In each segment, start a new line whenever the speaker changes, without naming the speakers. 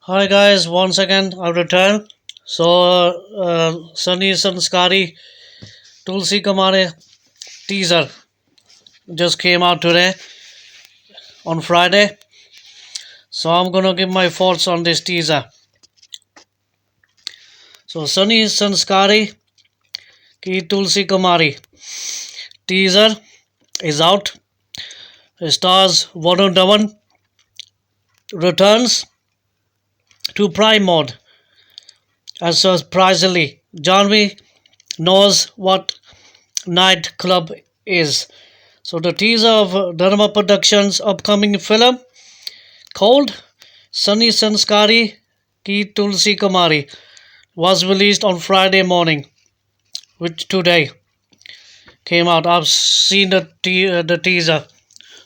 Hi guys, once again I return. Sunny Sanskari Tulsi Kamare teaser just came out today on Friday. So I'm gonna give my thoughts on this teaser. So Sunny Sanskari Ki Tulsi Kamari teaser is out. It stars Varun Dhawan returns to Prime mode as surprisingly. Janvi knows what nightclub is. So the teaser of Dharma Productions' upcoming film called Sunny Sanskari Ki Tulsi Kamari was released on Friday morning, which today came out. I've seen the teaser.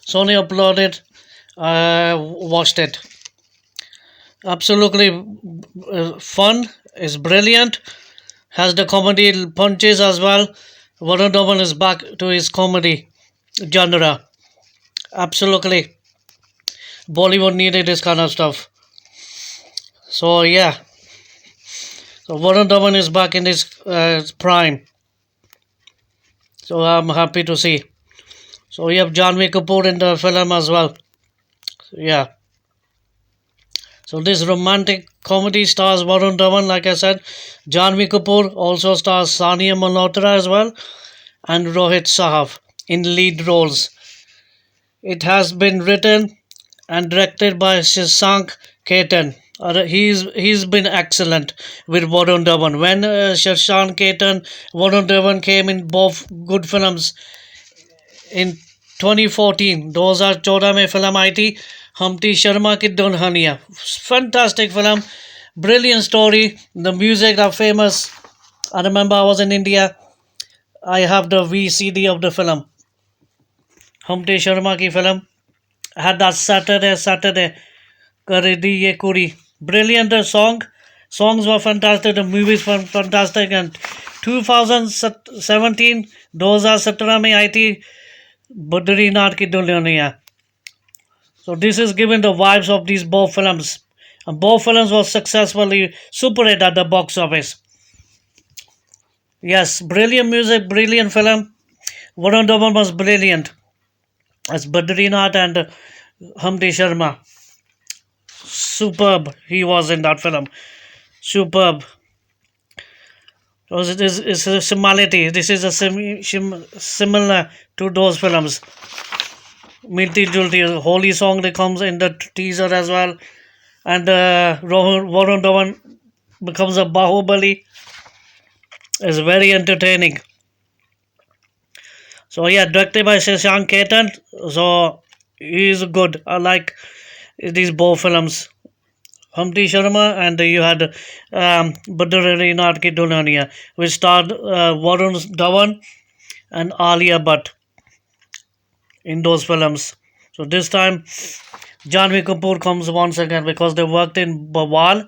Sony uploaded, watched it. Absolutely fun, is brilliant, has the comedy punches as well. Varun Dhawan is back to his comedy genre. Absolutely, Bollywood needed this kind of stuff. So yeah, so Varun Dhawan is back in his prime. So I'm happy to see. So we have Janvi Kapoor in the film as well. Yeah. So this romantic comedy stars Varun Dhawan, like I said. Janvi Kapoor also stars Sania Malhotra as well, and Rohit Sahab in lead roles. It has been written and directed by Shashank Ketan. He's been excellent with Varun Dhawan. When Shashank Ketan, Varun Dhawan came in both good films in 2014, 2014 में film आई थी हमटी शर्मा की Dulhania. Fantastic film, brilliant story. The music are famous. I remember I was in India. I have the VCD of the film. हमटी Sharma की film. I had that Saturday. कर दी ये कुड़ी. Brilliant song. Songs were fantastic. The movies were fantastic. And 2017, 2017 में आई थी Badrinath Ki Dulhaniya. So this is given the vibes of these both films. And both films were successfully super hit at the box office. Yes, brilliant music, brilliant film. Varun Dhawan was brilliant as Badrinath and Hamdi Sharma. Superb he was in that film. Superb. Because it's a similarity. This is a similar to those films. Milti Julti, holy song that comes in the teaser as well. And Varun Dhawan becomes a Bahubali. It's very entertaining. So yeah, directed by Shashank Ketan. So he's good. I like these both films. Humpty Sharma and you had Badrinath Ki Dulhaniya, which starred Varun Dhawan and Alia Bhatt in those films. So this time, Janvi Kapoor comes once again because they worked in Bawal.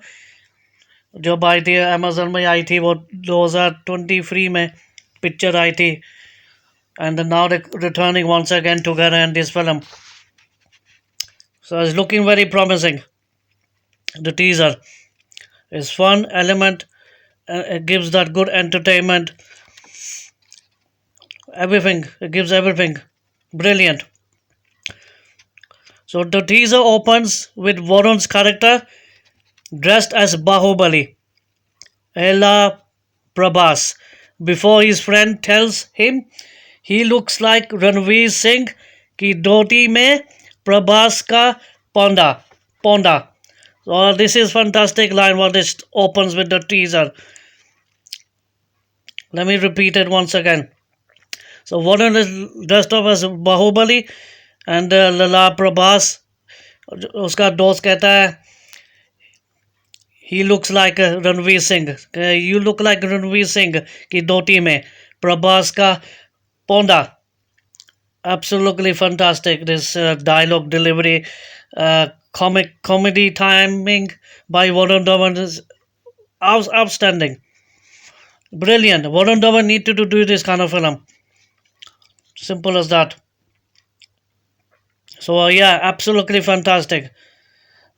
जब आई थी Amazon में आई थी वो 2023 में picture आई थी and now they're returning once again together in this film. So it's looking very promising. The teaser is fun element and it gives that good entertainment. Everything. It gives everything. Brilliant. So the teaser opens with Varun's character dressed as Bahubali, Ella Prabhas, before his friend tells him he looks like Ranveer Singh की धोती में प्रभास का ponda. So this is fantastic line what this opens with the teaser. Let me repeat it once again. So Varun is dressed up as Bahubali and Lala Prabhas उसका दोस्त कहता है he looks like Ranveer Singh. You look like Ranveer Singh की धोती में प्रभास का ponda. Absolutely fantastic. This dialogue delivery, comedy timing by Varun Dhawan is outstanding. Brilliant. Varun Dhawan needed to do this kind of film. Simple as that. So yeah, absolutely fantastic.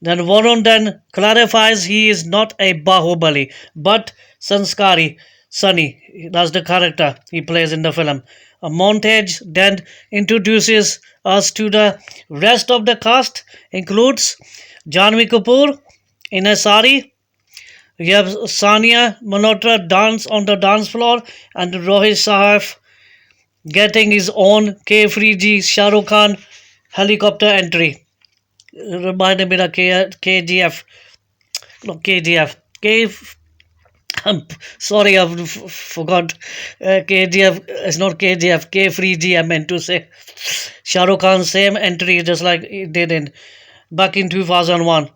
Then Varun then clarifies he is not a Bahubali, but Sanskari, Sunny. That's the character he plays in the film. A montage then introduces us to the rest of the cast, includes Janvi Kapoor in a sari. We have Sania Malhotra dance on the dance floor, and Rohit Sahaf getting his own K-Free Shah Rukh Khan helicopter entry. Reminded me of KGF. No, KGF. I'm sorry, forgot. KGF. It's not KGF. K-Free G, I meant to say. Shah Rukh Khan, same entry just like he did in back in 2001.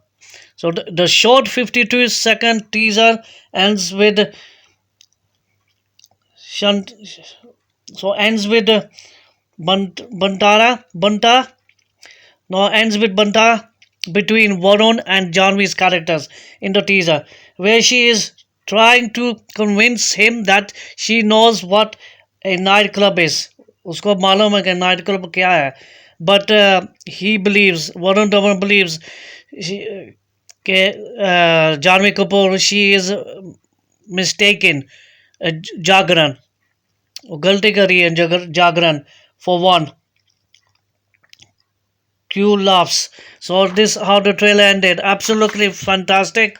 So the short 52-second teaser ends with shunt. So ends with Banta. Now ends with Banta between Varun and Janvi's characters in the teaser, where she is trying to convince him that she knows what a nightclub is. उसको मालूम है कि night club क्या है, but he believes, Varun Dhawan believes कि Janvi Kapoor, she is mistaken. जागरण, वो गलती करी है जागरण for one. Q laughs. So this how the trailer ended. Absolutely fantastic.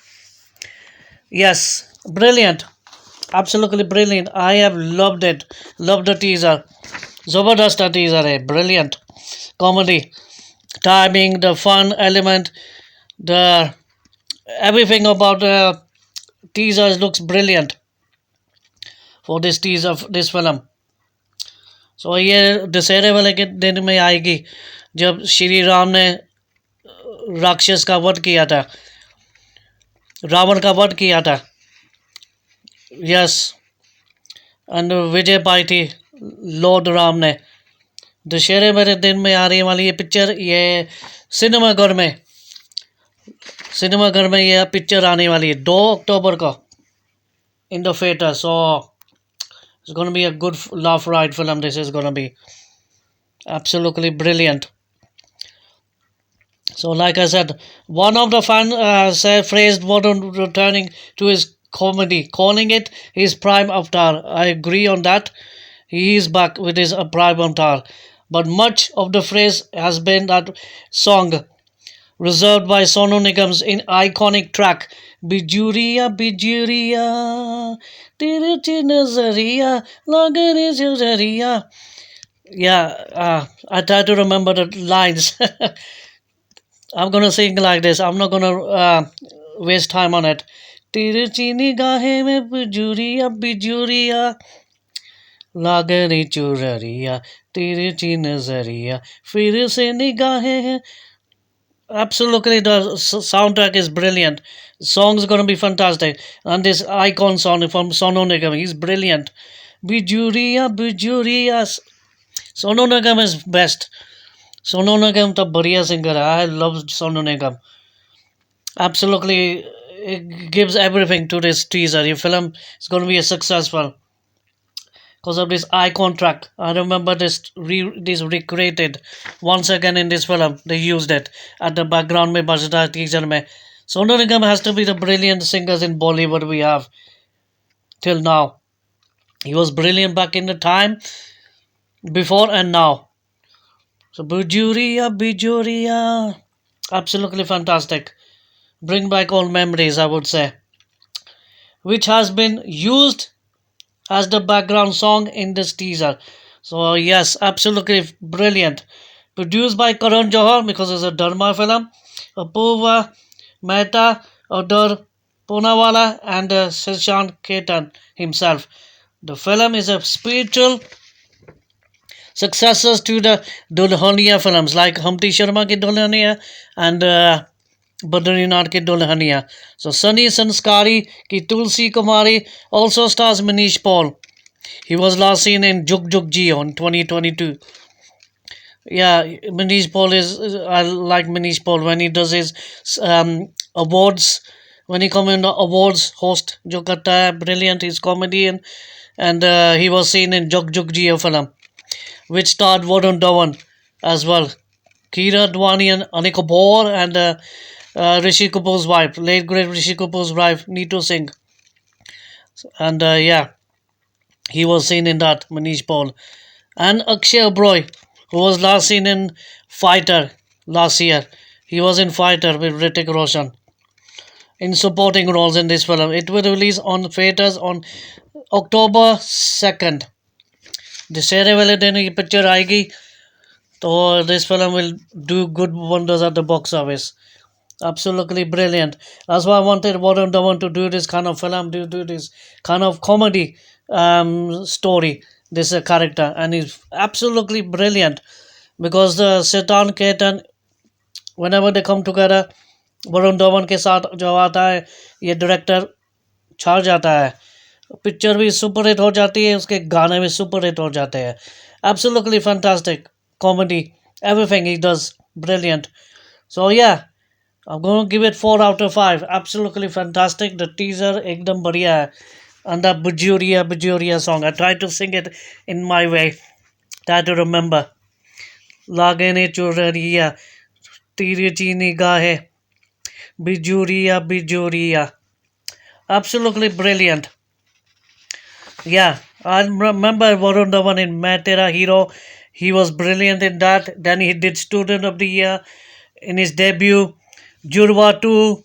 Yes, brilliant. Absolutely brilliant. I have loved it. Loved the teaser. Zabardast teaser, brilliant. Comedy, timing, the fun element, the everything about the teasers looks brilliant for this teaser, this film. So ये दशहरे वाले के दिन में आएगी जब श्री राम ने राक्षस का वध किया था, रावण का वध किया था. यस, एंड विजय पाई थी लॉर्ड राम ने. दशहरे वाले दिन में आ रही वाली ये पिक्चर, ये सिनेमाघर में ये पिक्चर आने वाली है 2 अक्टूबर को in the theatre. So it's going to be a good laugh ride film. This is going to be absolutely brilliant. So like I said, one of the fans phrased Varun returning to his comedy, calling it his prime avatar. I agree on that. He is back with his prime avatar. But much of the phrase has been that song reserved by Sonu Nigam's in iconic track Bijuriya Bijuriya Tiruchi Nazariya Lagare Jujariya. Yeah, I try to remember the lines. I'm gonna sing like this. I'm not gonna waste time on it. Tiruchi nigahe mein bijuriya bijuriya Lagare churariya Tiruchi Nazariya Fir se nigahe. Absolutely, the soundtrack is brilliant. The song's gonna be fantastic, and this icon song from Sonu Nigam, he's brilliant. Bijuriya, Bijuriya. Sonu Nigam is best. Sonu Nigam the बढ़िया singer. I love Sonu Nigam. Absolutely, it gives everything to this teaser. The film is gonna be a successful because of this icon track. I remember this recreated once again in this film. They used it at the background में बजता teaser में. Sonu Nigam has to be the brilliant singers in Bollywood we have till now. He was brilliant back in the time before and now. So Bijuriya Bijuriya, absolutely fantastic. Bring back old memories, I would say, which has been used as the background song in this teaser. So yes, absolutely brilliant. Produced by Karan Johar because it's a Dharma film. Apurva Mehta, Adar Poonawalla, and Shashank Khaitan himself. The film is a spiritual successors to the Dulhania films like Humpty Sharma ki Dulhania and Badrinath ki Dulhania. So Sunny Sanskari ki Tulsi Kumari also stars Manish Paul. He was last seen in Jug Jug Ji on 2022. Yeah, Manish Paul is, I like Manish Paul when he does his awards, when he come in the awards host, jo karta hai, brilliant, he's comedian, and he was seen in Jug Jug Ji film, which starred Varun Dhawan as well, Kira Dwani and Anik Kapoor, and Rishi Kapoor's wife, late great Rishi Kapoor's wife, Neetu Singh, and yeah, he was seen in that. Manish Paul and Akshay Abroy, who was last seen in Fighter last year. He was in Fighter with Hrithik Roshan in supporting roles in this film. It will release on theaters on October 2nd. दशहरे वाले दिन ये picture आएगी तो this film will do good wonders at the box office. Absolutely brilliant. That's why I wanted Warren Dhawan to do this kind of film, do this kind of comedy story, this character, and he's absolutely brilliant because the Sitan Ketan, whenever they come together, Varun Dhawan के साथ जो आता है ये director छा जाता है picture भी सुपर हिट हो जाती है उसके गाने भी सुपर हिट हो जाते हैं absolutely fantastic comedy everything he does brilliant so yeah I'm going to give it 4 out of 5 absolutely fantastic the teaser ekdam बढ़िया है and that Bajuria song I tried to sing it in my way try to remember लागे ने चुरिया तेरी चीनी गाहे Bijuria. Absolutely brilliant. Yeah, I remember Varun Dhawan in Main Tera Hero. He was brilliant in that. Then he did Student of the Year in his debut. Jurwa 2,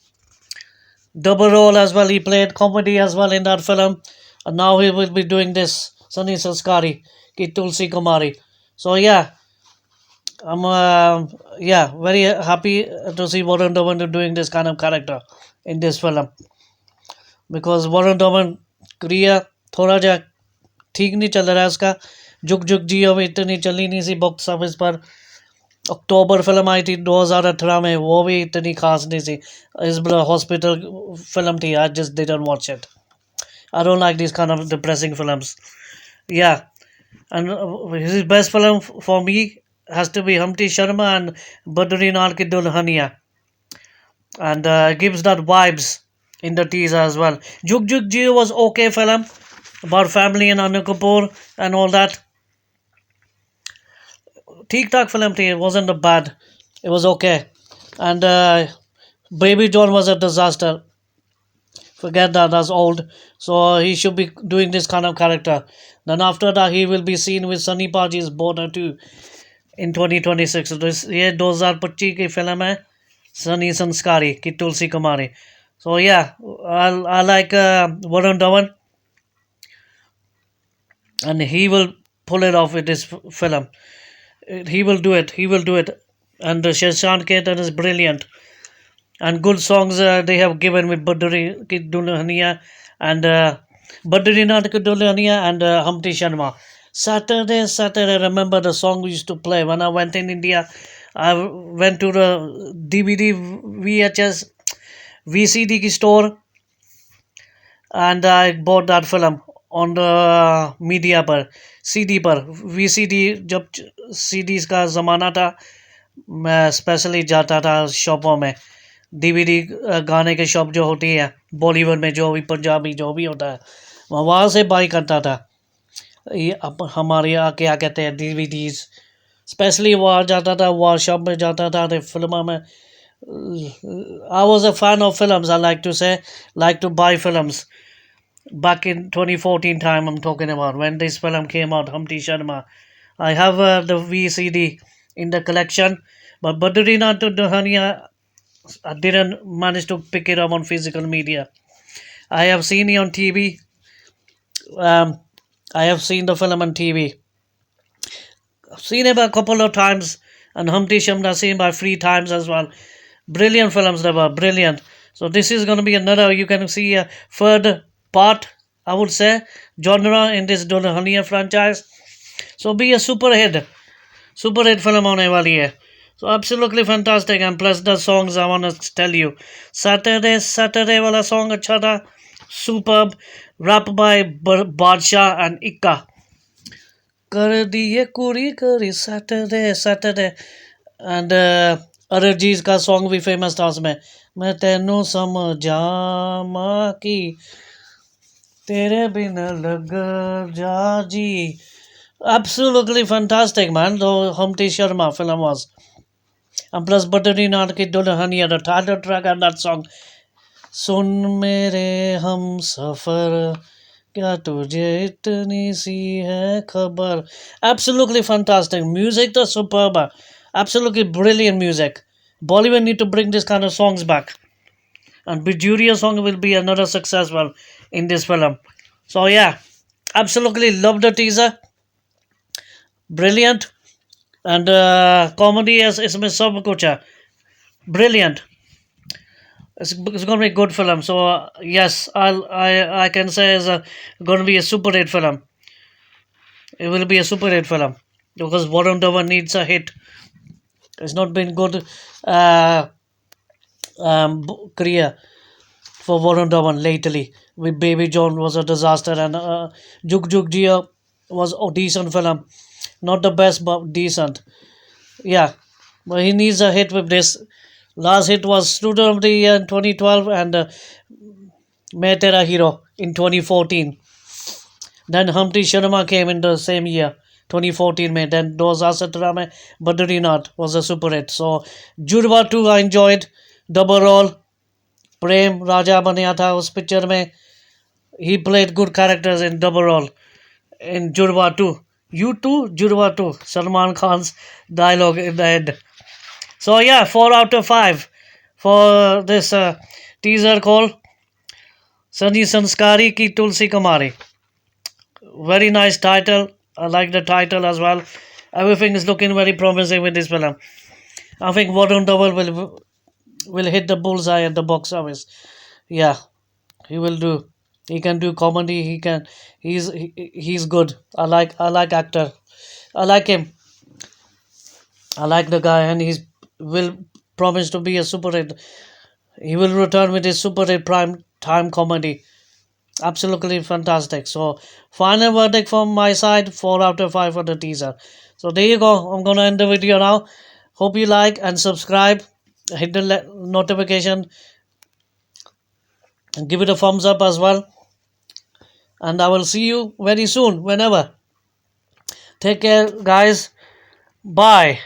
double role as well. He played comedy as well in that film. And now he will be doing this. Sunny Sanskari, Ki Tulsi Kumari. So yeah, I'm yeah very happy to see Varun Dhawan doing this kind of character in this film because Varun Dhawan career थोड़ा जा ठीक नहीं चल रहा है उसका जुग जुग जियो में इतनी चली नहीं सी बॉक्स ऑफिस पर अक्टूबर फिल्म आई थी 2018 में वो भी इतनी खास नहीं सी इस हॉस्पिटल फिल्म थी I just didn't watch it I don't like this kind of depressing films या and his best film for me has to be Humpty Sharma and Badrinath Ki Dulhania and gives that vibes in the teaser as well. Jug Jug Jio was okay film about family and Anu Kapoor and all that. Theek Taak film thi, it wasn't bad. It was okay. And Baby John was a disaster. Forget that, that's old. So he should be doing this kind of character. Then after that he will be seen with Sunny Paji's Border 2. In 2026 तो ये 2025 की film है सनी संस्कारी की तुलसी कुमारी so yeah I like Varun Dhawan and he will pull it off with this film he will do it and Shashank Ketan is brilliant and good songs they have given with Badri Ki Dulhania and Badrinath Ki Dulhania and Humpty Sharma Saturday, remember the song we used to play when I went in India. I went to the DVD, VHS, VCD store and I bought that film on the media पर CD पर VCD जब CDs का ज़माना था मैं specially जाता था शॉपों में DVD गाने के शॉप जो होती है बॉलीवुड में जो भी पंजाबी जो भी होता है वहाँ से बाई करता था ये अब हमारे यहाँ क्या कहते हैं DVDs स्पेशली वहाँ जाता था वहाँ शॉप में जाता था तो फिल्म में I was a fan of films I like to buy films back in 2014 time I'm talking about when this film came out Humpty Sharma I have the VCD in the collection but Badrinath Dulhania I didn't manage to pick it up on physical media I have seen it on TV I have seen the film on TV. I've seen it a couple of times, and Humpty Sharma seen by 3 times as well. Brilliant films, they were brilliant. So this is going to be another. You can see a third part, I would say, genre in this Dulhania franchise. So be a super hit film होने वाली है. So absolutely fantastic, and plus the songs I want to tell you. Saturday वाला song अच्छा था, superb. Rap by Badshah and Ikka. कर दिए कुड़ी करी Saturday and अरिजीत का सॉन्ग भी फेमस था उसमें मैं तेनू समझामा की तेरे बिन लग जा जी absolutely fantastic man the Humpty Sharma film was And plus Badrinath Ki Dulhaniya, the title track and that song. Sun mere hum safar, kya tujhe itni si hai khabar. Absolutely fantastic. Music to superb. Absolutely brilliant music. Bollywood need to bring this kind of songs back. And Bijuriya song will be another successful in this film. So yeah, absolutely love the teaser. Brilliant. And comedy is इसमें सब कुछ है. Brilliant. It's going to be a good film. So yes, I can say it's going to be a super hit film. It will be a super hit film because Warren Dhawan needs a hit. It's not been good uh, career for Warren Dhawan lately. With Baby John was a disaster, and Juk Juk Jia was a decent film, not the best but decent. Yeah, but he needs a hit with this. Last hit was Student of the Year in 2012 and Main Tera Hero in 2014. Then Humphrey Sharma came in the same year, 2014 May. Then Dos Asatra Mein Badrinath was a super hit. So Judwa 2 I enjoyed. Double role. Prem Raja बनया था उस picture में. He played good characters in double role in Judwa 2. You too, Judwa 2. Salman Khan's dialogue in the end. So yeah, 4 out of 5 for this teaser called Sunny Sanskari Ki Tulsi Kamari. Very nice title. I like the title as well. Everything is looking very promising with this film. I think Warren Double will hit the bullseye at the box office. Yeah, he will do. He can do comedy. He's good. I like actor. I like him. I like the guy, and he's will promise to be a super hit. He will return with his super hit prime time comedy. Absolutely fantastic. So, final verdict from my side 4 out of 5 for the teaser. So, there you go. I'm gonna end the video now. Hope you like and subscribe. Hit the notification and give it a thumbs up as well. And I will see you very soon, whenever. Take care, guys. Bye.